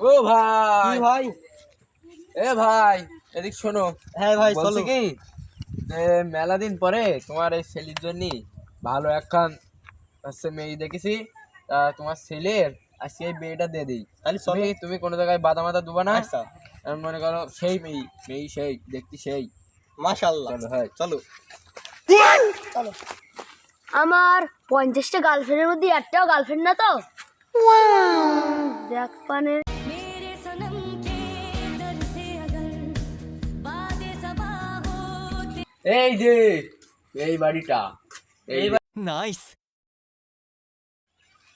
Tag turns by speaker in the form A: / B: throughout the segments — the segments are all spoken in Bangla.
A: ও ভাই
B: ভাই
A: এ ভাই এদিক শোনো।
B: হ্যাঁ ভাই
A: বলছি
B: চলো।
A: কি যে মেলা দিন পরে তোমার এই ছেলের জন্য ভালো একখান হচ্ছে মেয়ে দেখেছি। তোমার ছেলের আজকে এই বিয়েটা দিয়ে দিই।
B: তাহলে চলো।
A: তুমি কোনো জায়গায় বাদা মাদা দুবা না।
B: আচ্ছা
A: আমি মনে করো সেই মেয়ে মেয়ে সেই দেখতে সেই।
B: মাশাআল্লাহ
A: চলো হ্যাঁ
B: চলো।
C: চলো। আমার 50টা গার্লফ্রেন্ডের মধ্যে একটাও গার্লফ্রেন্ড না তো। দেখ পানে
A: এই যে এই বাড়িটা এই
B: নাইস।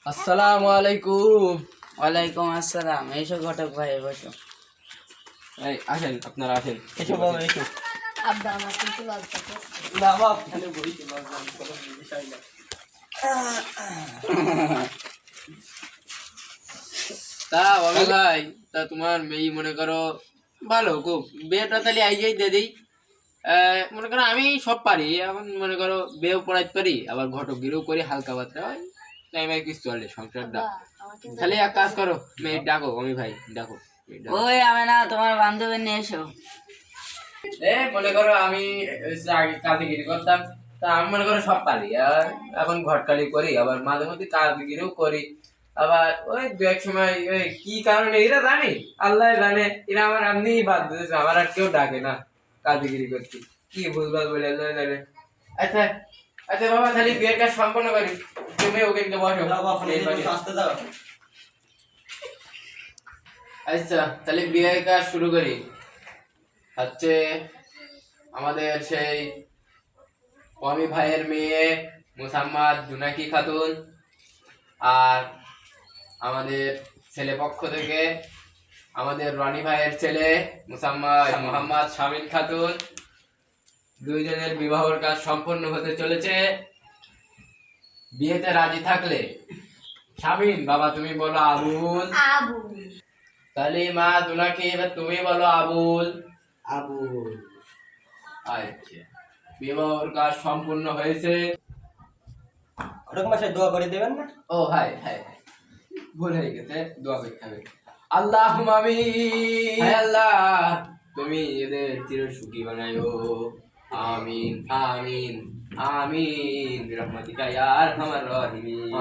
A: আসসালামু আলাইকুম।
D: ওয়ালাইকুম আসসালাম। এসো ঘটক ভাই, বসো।
A: এই আসেন, আপনারা আসেন।
B: এসো বাবা এসো।
C: আব্বা আমার কিন্তু লজ্জা করছে।
B: না বাপ তাহলে বইতে পারবো কোনো বিষয় না।
A: তা বাবা ভাই, তা তোমার মেয়ে মনে করো ভালো খুব, বিয়েটা তাহলে আইজেই দিয়ে দিই। মনে করো আমি সব পারি, এখন মনে করো বিয়েও পড়াইতে পারি, আবার ঘটকগিরিও করি হালকা পাতলা হয়, তাই ভাই কিছু চলে সংসারটা।
C: আমার কিন্তু
A: তাহলে এক কাজ করো, মেয়ে ডাকো, আমি ভাই ডাকো মেয়ে ডাকো।
D: ওই আমি না, তোমার বান্ধবী নিয়ে এসো।
A: মনে করো আমি হচ্ছে আগে কাজগিরি করতাম, তা আমি মনে করো সব পারি, আর এখন ঘটকালি করি, আবার মাঝে মধ্যে কাজগিরিও করি। আবার ওই দু এক সময় ওই কি কারণে এরা জানি, আল্লাহ জানে, এরা আমার এমনি বাদ দিয়েছে, আমার আর কেউ ডাকে না কাজগিরি করতে, কি ভুলভাল বলে আল্লাহ জানে। আচ্ছা আচ্ছা বাবা, তাহলে বিয়ের কাজ সম্পন্ন করি, তুমি ওখানে বসো।
B: না বাপ
A: এই বাড়ি।
B: আসতে দাও।
A: আচ্ছা তাহলে বিয়ের কাজ শুরু করি। হচ্ছে আমাদের সেই কমি ভাইয়ের মেয়ে মুসাম্মাদ জুনাকি খাতুন, আর আমাদের ছেলে পক্ষ থেকে আমাদের রনি ভাইয়ের ছেলে মোহাম্মদ শামিল খাতুন, দুইজনের বিবাহের কাজ সম্পন্ন হতে চলেছে। বিয়েতে রাজি থাকলে শামিল বাবা তুমি বলো আবুল,
C: আবু
A: তাহলে মা জুনাকি এবার তুমি বলো আবুল।
D: আবুল।
A: আচ্ছা, বিবাহের কাজ সম্পূর্ণ হয়েছে।
B: ঘটক মশাই দোয়া করে দেবেন না?
A: ও হাই হাই হাই, ভুল হয়ে গেছে, দোয়া করতে হবে। আল্লাহুম্মা আমিন। হে আল্লাহ, তুমি এদের চির সুখী বানায়ো, আমিন আমিন আমিন বিরহমাতিকা ইয়া আরহামার রাহিমিন।